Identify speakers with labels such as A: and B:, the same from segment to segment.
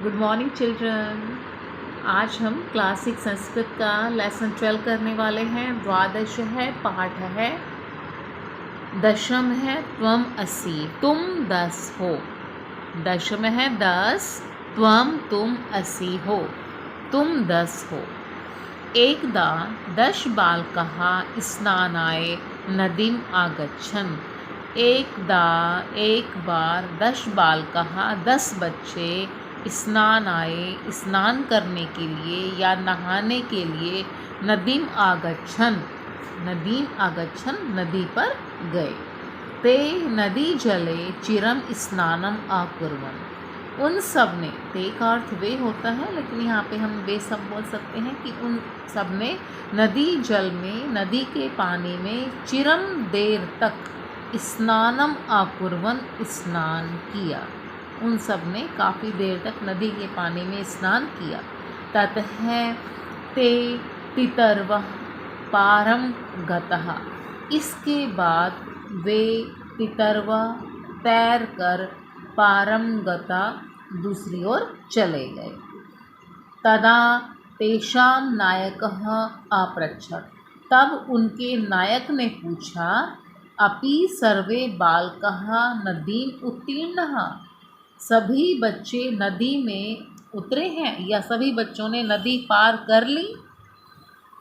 A: Good morning children. आज हम classic Sanskrit का लेसन 12 करने वाले हैं। द्वादश है, पाठ है, दशम है त्वम असि, तुम 10 हो। दशम है 10, तुम असि हो, तुम 10 हो। एकदा 10 बालकाः स्नानाय नदीम आगच्छन्। एक बार 10 बालकाः 10 बच्चे स्नान करने के लिए या नहाने के लिए नदीम आगच्छन् नदी पर गए। ते नदी जले चिरम स्नानम आकुर्वन्। उन सब ने, ते का अर्थ वे होता है, लेकिन यहाँ पे हम वे सब बोल सकते हैं कि उन सब ने नदी जल में, नदी के पानी में चिरम देर तक स्नानम आकुर्वन् स्नान किया। उन सब ने काफ़ी देर तक नदी के पानी में स्नान किया। ततः ते पितर्वः पारम गतः। इसके बाद वे पितर्वः तैर कर पारम गता दूसरी ओर चले गए। तदा तेषां नायकः अपृच्छत्। तब उनके नायक ने पूछा, अपि सर्वे बालकाः नदीम उत्तीर्णः। सभी बच्चे नदी में उतरे हैं या सभी बच्चों ने नदी पार कर ली।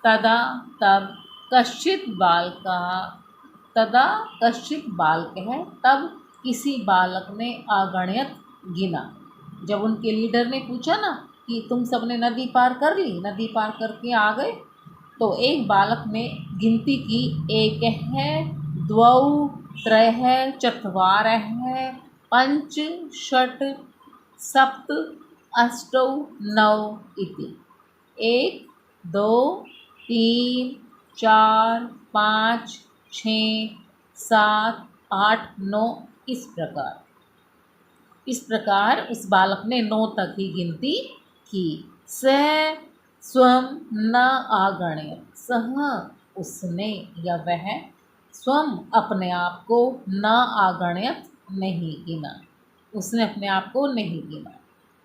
A: तब कश्चित बालक है, तब किसी बालक ने अगणयत गिना। जब उनके लीडर ने पूछा ना कि तुम सब ने नदी पार कर ली, नदी पार करके आ गए, तो एक बालक ने गिनती की, एक है, द्वौ त्रयः चत्वारः पंच षट् सप्त अष्टौ नौ इति। 1 2 3 4 5 6 7 8 9 इस प्रकार उस बालक ने 9 तक ही गिनती की। सह स्वम न आगण्यत। सह उसने या वह, स्वम अपने आप को, न आगण्यत नहीं गिना, उसने अपने आप को नहीं गिना।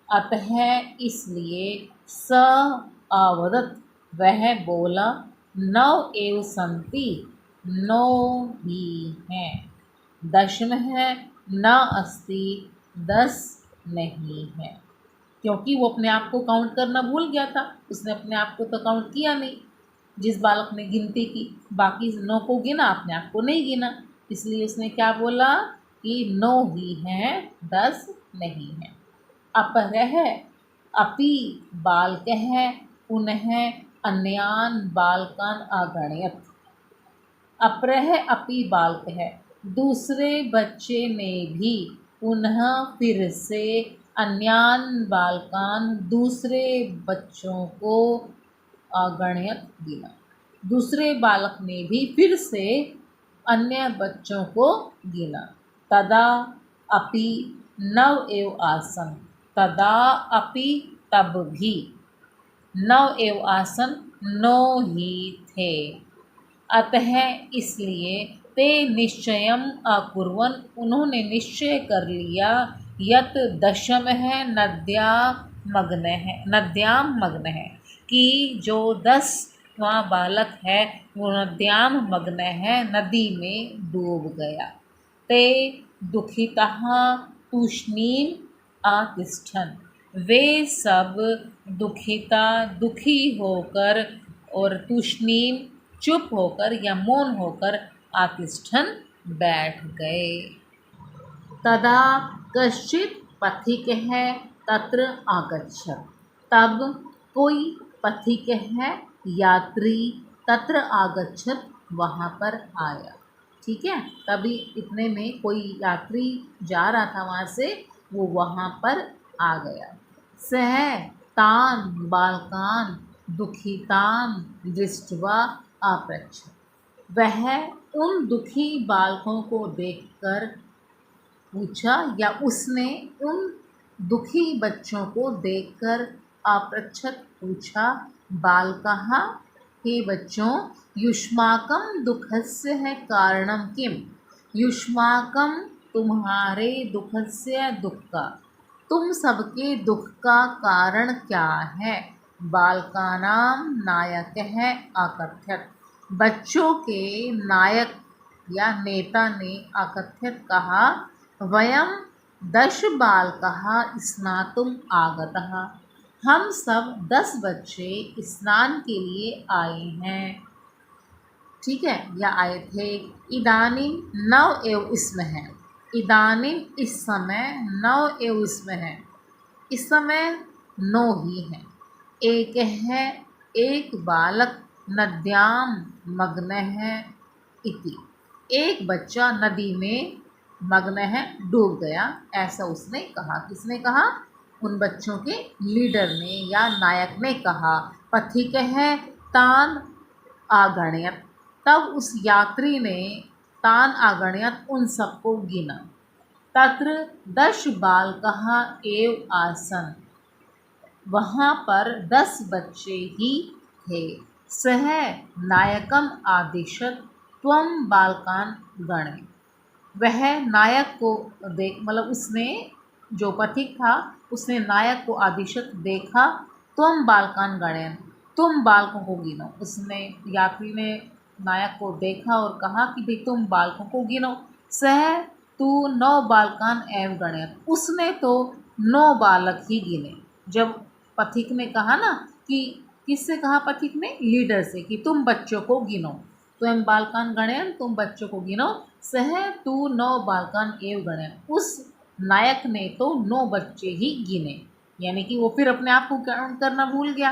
A: अतः इसलिए स अवदत्, वह बोला, 9 एव सन्ति, 9 ही हैं। दशम है न अस्ति, 10 नहीं है। क्योंकि वो अपने आप को काउंट करना भूल गया था, उसने अपने आप को तो काउंट किया नहीं। जिस बालक ने गिनती की, बाकी 9 को गिना, अपने आप को नहीं गिना, इसलिए उसने क्या बोला कि 9 ही हैं, 10 नहीं है। अपरः अपि बालकः पुनः अन्यान् बालकान् अगणयत्। अपरः अपि बालकः, दूसरे बच्चे ने भी पुनः फिर से अन्यान बालकान, दूसरे बच्चों को अगणयत गिना। दूसरे बालक ने भी फिर से अन्य बच्चों को गिना। तदा अपि 9 एव आसन। तदा अपि तब भी 9 एव आसन, 9 ही थे। अतः इसलिए ते निश्चयम अकुर्वन्, उन्होंने निश्चय कर लिया, यत दशम है नद्यां मग्न है, कि जो 10वां बालक है वो नद्यां मग्न है, नदी में डूब गया। ते दुखितः तूष्णीम आतिष्ठन्। वे सब दुखी होकर और तूष्णीम चुप होकर या मौन होकर आतिष्ठन बैठ गए। तदा कश्चित् पथिकः तत्र आगच्छत्। तब कोई पथिक है, यात्री, तत्र आगच्छत्, वहाँ पर आया। ठीक है, तभी इतने में कोई यात्री जा रहा था वहाँ से, वो वहाँ पर आ गया। सह तान बालकान दुखितान दृष्ट्वा अपृच्छत्। वह उन दुखी बालकों को देखकर पूछा, या उसने उन दुखी बच्चों को देखकर अपृच्छत् पूछा, बालकाः, हे बच्चों, युष्माकं दुःखस्य है कारणम किम। युष्माकं, तुम्हारे, दुःखस्य, दुख का, तुम सबके दुख का कारण क्या है? बालकानां नायकः अकथयत्। बच्चों के नायक या नेता ने अकथयत् कहा, वयं 10 बालकाः स्नातुम् आगतः। हम सब 10 बच्चे स्नान के लिए आए हैं। ठीक है, या आए थे। इदानीं नव एव इसमें है। इदानीं इस समय, नव एव इसमें है। इस समय नो ही है। एक है, एक बालक नद्यां मग्न है इति। एक बच्चा नदी में मग्न है, डूब गया, ऐसा उसने कहा। किसने कहा? उन बच्चों के लीडर ने या नायक ने कहा। पथिक है तान आगण्यत। तब उस यात्री ने तान आगण्यत उन सबको गिना। तत्र 10 बालकाः एव आसन्। वहाँ पर 10 बच्चे ही थे। सः नायकम् आदिशत् त्वं बालकान् गणे। वह नायक को देख, मतलब उसने, जो पथिक था, उसने नायक को आदिशत देखा। त्वं बालकान् गणयन्, तुम बालकों को गिनो। उसने, यात्री ने नायक को देखा और कहा कि भाई तुम बालकों को गिनो। सह तू 9 बालकान एव गणयत्। उसने तो 9 बालक ही गिने। जब पथिक ने कहा ना कि, किससे कहा पथिक ने? लीडर से, कि तुम बच्चों को गिनो। त्वं बालकान गणयन्, तुम बच्चों को गिनो। सह तू 9 बालकान एव गणयन्। उस नायक ने तो 9 बच्चे ही गिने, यानी कि वो फिर अपने आप को काउंट करना भूल गया।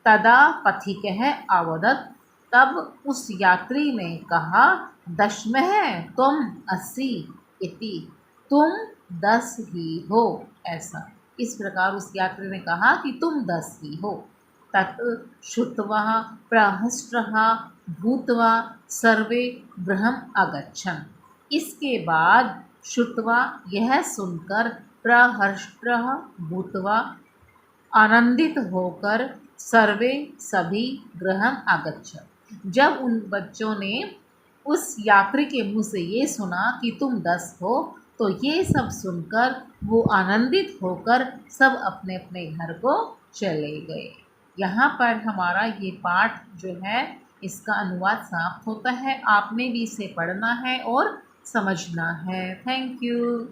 A: तदा पथिकः अवदत्। तब उस यात्री ने कहा, दशमः त्वं असि इति। तुम 10 ही हो, ऐसा। इस प्रकार उस यात्री ने कहा कि तुम 10 ही हो। तत् श्रुत्वा प्रहृष्टः भूत्वा सर्वे गृहम् अगच्छन्। इसके बाद श्रुत्वा, यह सुनकर, प्रहृष्टः भूत्वा, आनंदित होकर, सर्वे सभी, गृहम् अगच्छन्। जब उन बच्चों ने उस यात्री के मुँह से ये सुना कि तुम 10 हो, तो ये सब सुनकर वो आनंदित होकर सब अपने अपने घर को चले गए। यहाँ पर हमारा ये पाठ जो है, इसका अनुवाद समाप्त होता है। आपने भी इसे पढ़ना है और समझना है। Thank you.